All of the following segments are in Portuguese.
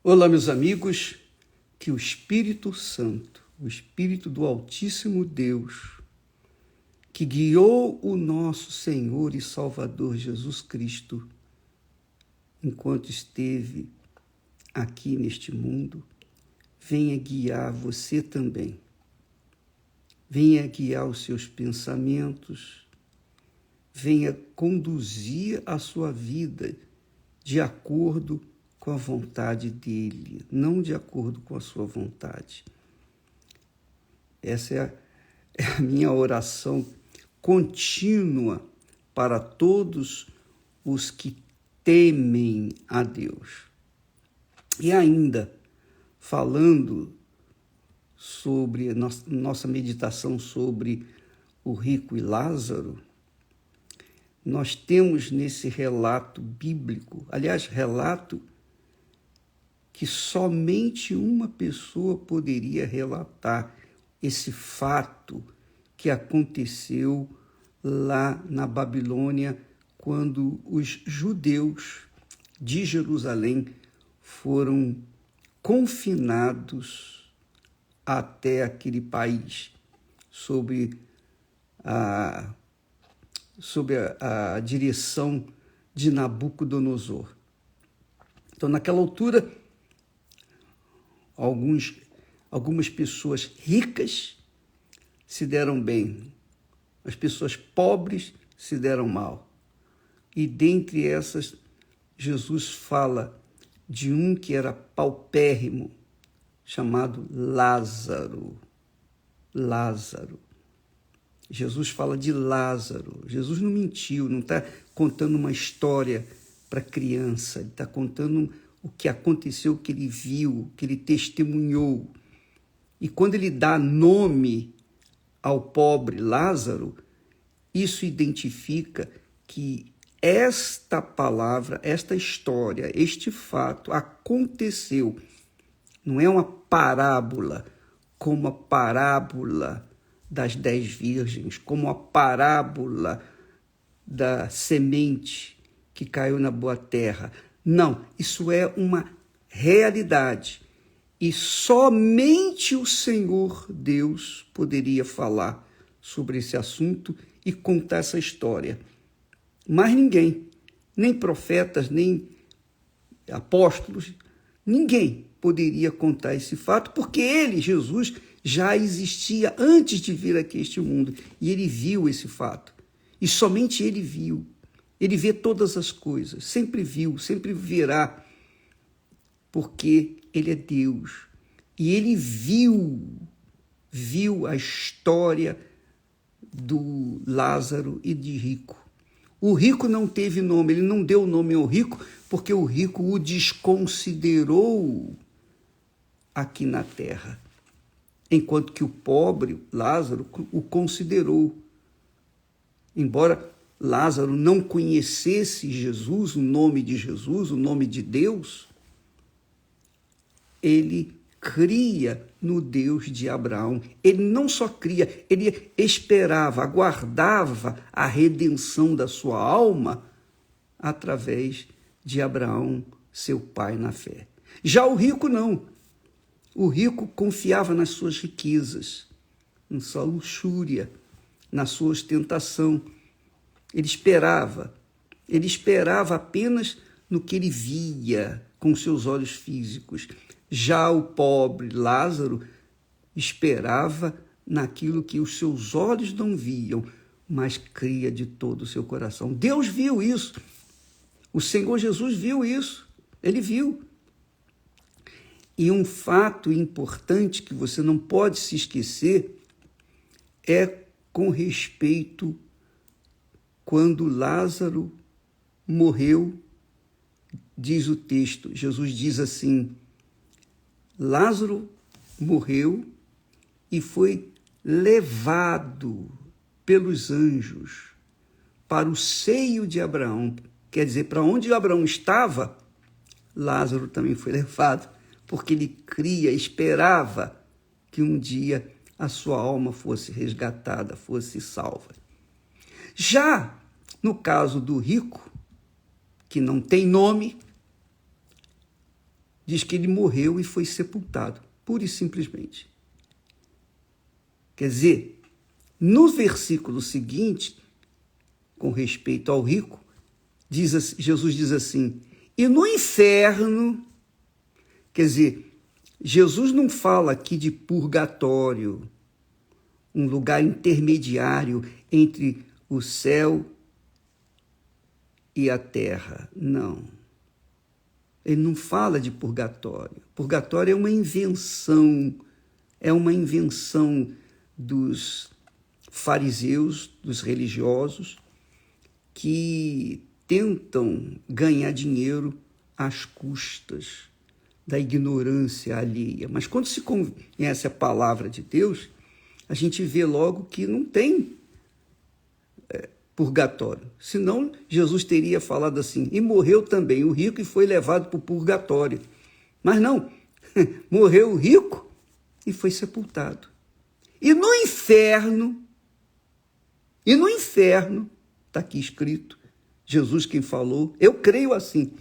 Olá, meus amigos, que o Espírito Santo, o Espírito do Altíssimo Deus, que guiou o nosso Senhor e Salvador Jesus Cristo, enquanto esteve aqui neste mundo, venha guiar você também. Venha guiar os seus pensamentos, venha conduzir a sua vida de acordo com a vontade dele, não de acordo com a sua vontade. Essa é a minha oração contínua para todos os que temem a Deus. E ainda, falando sobre nossa meditação sobre o rico e Lázaro, nós temos nesse relato bíblico, aliás, relato que somente uma pessoa poderia relatar esse fato que aconteceu lá na Babilônia, quando os judeus de Jerusalém foram confinados até aquele país, sob a direção de Nabucodonosor. Então, naquela altura, algumas pessoas ricas se deram bem, as pessoas pobres se deram mal. E dentre essas, Jesus fala de um que era paupérrimo, chamado Lázaro. Lázaro. Jesus fala de Lázaro. Jesus não mentiu, não está contando uma história para criança, ele está contando o que aconteceu, o que ele viu, o que ele testemunhou. E quando ele dá nome ao pobre Lázaro, isso identifica que esta palavra, esta história, este fato aconteceu. Não é uma parábola, como a parábola das 10 virgens, como a parábola da semente que caiu na boa terra. Não, isso é uma realidade. E somente o Senhor Deus poderia falar sobre esse assunto e contar essa história. Mas ninguém, nem profetas, nem apóstolos, ninguém poderia contar esse fato, porque ele, Jesus, já existia antes de vir aqui a este mundo. E ele viu esse fato. E somente ele viu. Ele vê todas as coisas, sempre viu, sempre verá, porque ele é Deus. E ele viu a história do Lázaro e de rico. O rico não teve nome, ele não deu nome ao rico, porque o rico o desconsiderou aqui na terra, enquanto que o pobre, Lázaro, o considerou. Embora Lázaro não conhecesse Jesus, o nome de Jesus, o nome de Deus, ele cria no Deus de Abraão. Ele não só cria, ele esperava, aguardava a redenção da sua alma através de Abraão, seu pai na fé. Já o rico não. O rico confiava nas suas riquezas, na sua luxúria, na sua ostentação. Ele esperava apenas no que ele via com seus olhos físicos. Já o pobre Lázaro esperava naquilo que os seus olhos não viam, mas cria de todo o seu coração. Deus viu isso. O Senhor Jesus viu isso. Ele viu. E um fato importante que você não pode se esquecer é com respeito quando Lázaro morreu, diz o texto, Jesus diz assim: Lázaro morreu e foi levado pelos anjos para o seio de Abraão. Quer dizer, para onde Abraão estava, Lázaro também foi levado, porque ele cria, esperava que um dia a sua alma fosse resgatada, fosse salva. Já no caso do rico, que não tem nome, diz que ele morreu e foi sepultado, pura e simplesmente. Quer dizer, no versículo seguinte, com respeito ao rico, Jesus diz assim, e no inferno, quer dizer, Jesus não fala aqui de purgatório, um lugar intermediário entre o céu e a terra. Não. Ele não fala de purgatório. Purgatório é uma invenção dos fariseus, dos religiosos, que tentam ganhar dinheiro às custas da ignorância alheia. Mas quando se conhece a palavra de Deus, a gente vê logo que não tem purgatório. Senão, Jesus teria falado assim, e morreu também o rico e foi levado para o purgatório. Mas não, morreu o rico e foi sepultado. E no inferno, está aqui escrito, Jesus quem falou, eu creio assim,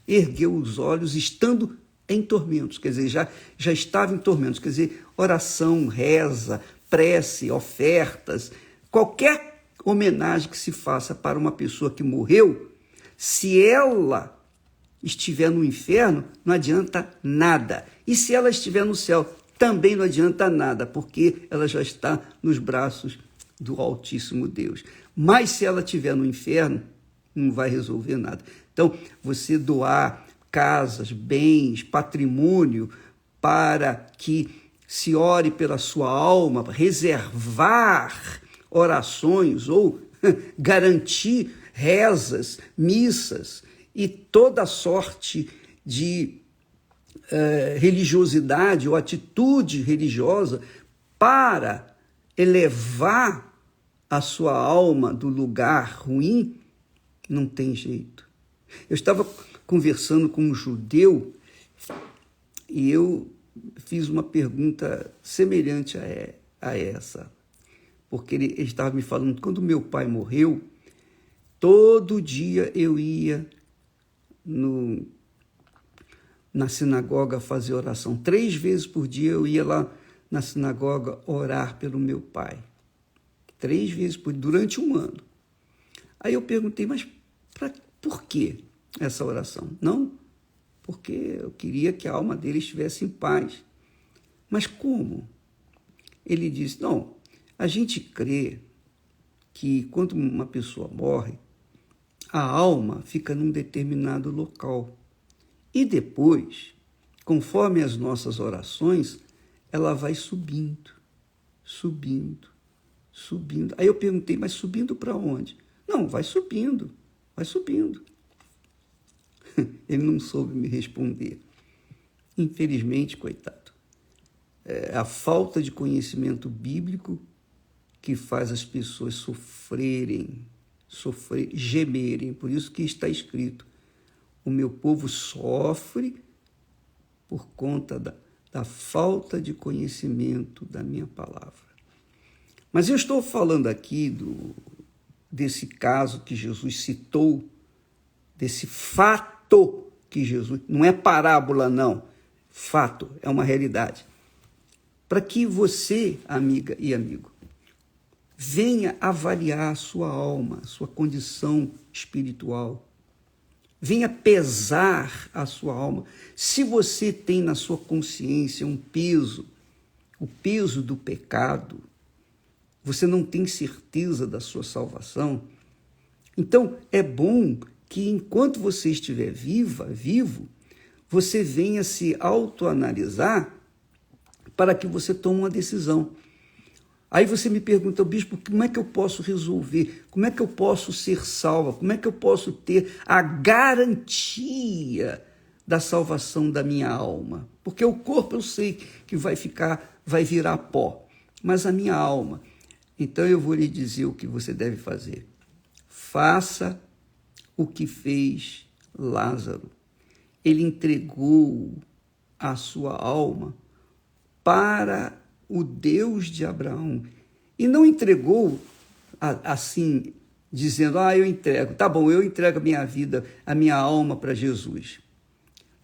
ergueu os olhos estando em tormentos, quer dizer, já estava em tormentos, quer dizer, oração, reza, prece, ofertas, qualquer homenagem que se faça para uma pessoa que morreu, se ela estiver no inferno, não adianta nada. E se ela estiver no céu, também não adianta nada, porque ela já está nos braços do Altíssimo Deus. Mas se ela estiver no inferno, não vai resolver nada. Então, você doar casas, bens, patrimônio, para que se ore pela sua alma, reservar orações ou garantir rezas, missas e toda sorte de religiosidade ou atitude religiosa para elevar a sua alma do lugar ruim, não tem jeito. Eu estava conversando com um judeu e eu fiz uma pergunta semelhante a essa, porque ele estava me falando, quando meu pai morreu, todo dia eu ia na sinagoga fazer oração. 3 vezes por dia eu ia lá na sinagoga orar pelo meu pai. 3 vezes por dia, durante 1 ano. Aí eu perguntei, mas por que essa oração? Não, porque eu queria que a alma dele estivesse em paz. Mas como? Ele disse, não, a gente crê que quando uma pessoa morre, a alma fica num determinado local. E depois, conforme as nossas orações, ela vai subindo. Aí eu perguntei, mas subindo para onde? Não, vai subindo. Ele não soube me responder. Infelizmente, coitado, é a falta de conhecimento bíblico que faz as pessoas gemerem. Por isso que está escrito, o meu povo sofre por conta da falta de conhecimento da minha palavra. Mas eu estou falando aqui desse caso que Jesus citou, desse fato que Jesus... Não é parábola, não. Fato, é uma realidade. Para que você, amiga e amigo, venha avaliar a sua alma, a sua condição espiritual. Venha pesar a sua alma. Se você tem na sua consciência um peso, o peso do pecado, você não tem certeza da sua salvação, então é bom que enquanto você estiver vivo, você venha se autoanalisar para que você tome uma decisão. Aí você me pergunta, bispo, como é que eu posso resolver? Como é que eu posso ser salva? Como é que eu posso ter a garantia da salvação da minha alma? Porque o corpo eu sei que vai virar pó, mas a minha alma... Então eu vou lhe dizer o que você deve fazer. Faça o que fez Lázaro. Ele entregou a sua alma para o Deus de Abraão. E não entregou assim, dizendo, eu entrego. Tá bom, eu entrego a minha vida, a minha alma para Jesus.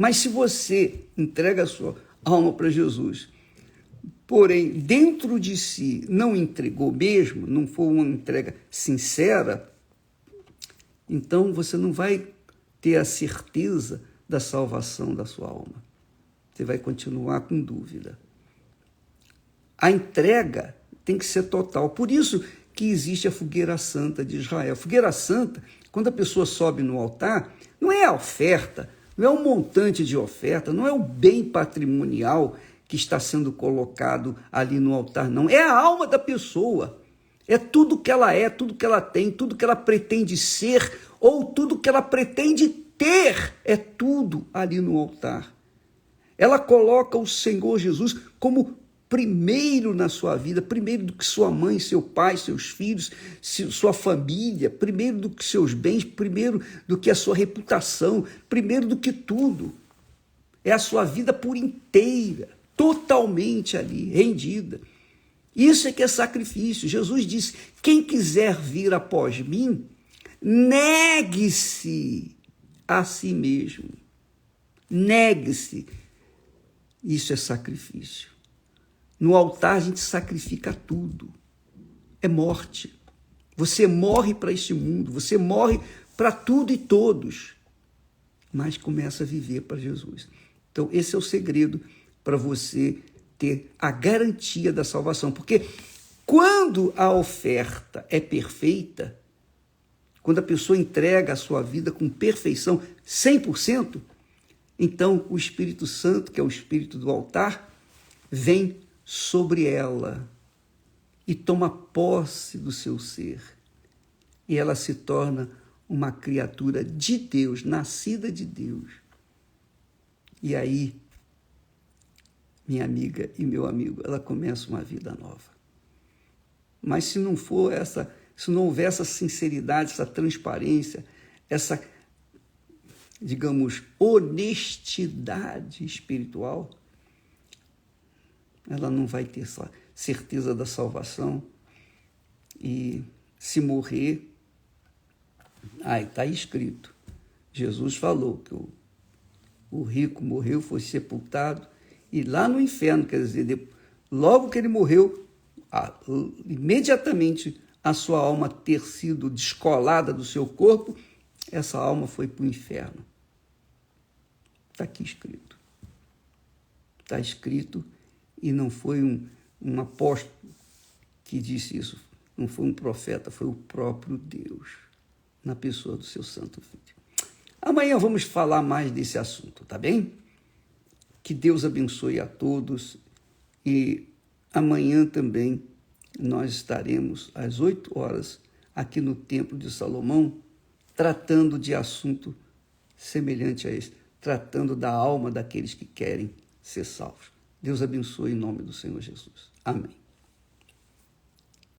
Mas se você entrega a sua alma para Jesus, porém dentro de si não entregou mesmo, não for uma entrega sincera, então você não vai ter a certeza da salvação da sua alma. Você vai continuar com dúvida. A entrega tem que ser total. Por isso que existe a fogueira santa de Israel. A fogueira santa, quando a pessoa sobe no altar, não é a oferta, não é o montante de oferta, não é o bem patrimonial que está sendo colocado ali no altar, não. É a alma da pessoa. É tudo que ela é, tudo que ela tem, tudo que ela pretende ser ou tudo que ela pretende ter. É tudo ali no altar. Ela coloca o Senhor Jesus como primeiro na sua vida, primeiro do que sua mãe, seu pai, seus filhos, sua família, primeiro do que seus bens, primeiro do que a sua reputação, primeiro do que tudo. É a sua vida por inteira, totalmente ali, rendida. Isso é que é sacrifício. Jesus disse, quem quiser vir após mim, negue-se a si mesmo. Negue-se. Isso é sacrifício. No altar a gente sacrifica tudo. É morte. Você morre para este mundo, você morre para tudo e todos, mas começa a viver para Jesus. Então esse é o segredo para você ter a garantia da salvação. Porque quando a oferta é perfeita, quando a pessoa entrega a sua vida com perfeição, 100%, então o Espírito Santo, que é o Espírito do altar, vem sobre ela e toma posse do seu ser. E ela se torna uma criatura de Deus, nascida de Deus. E aí, minha amiga e meu amigo, ela começa uma vida nova. Mas se não houver essa sinceridade, essa transparência, essa, digamos, honestidade espiritual, ela não vai ter essa certeza da salvação. E se morrer, está escrito. Jesus falou que o rico morreu, foi sepultado, e lá no inferno, quer dizer, logo que ele morreu, imediatamente a sua alma ter sido descolada do seu corpo, essa alma foi para o inferno. Está aqui escrito. Está escrito, e não foi um apóstolo que disse isso, não foi um profeta, foi o próprio Deus, na pessoa do seu santo filho. Amanhã vamos falar mais desse assunto, tá bem? Que Deus abençoe a todos, e amanhã também nós estaremos às 8 horas aqui no Templo de Salomão, tratando de assunto semelhante a esse, tratando da alma daqueles que querem ser salvos. Deus abençoe em nome do Senhor Jesus. Amém.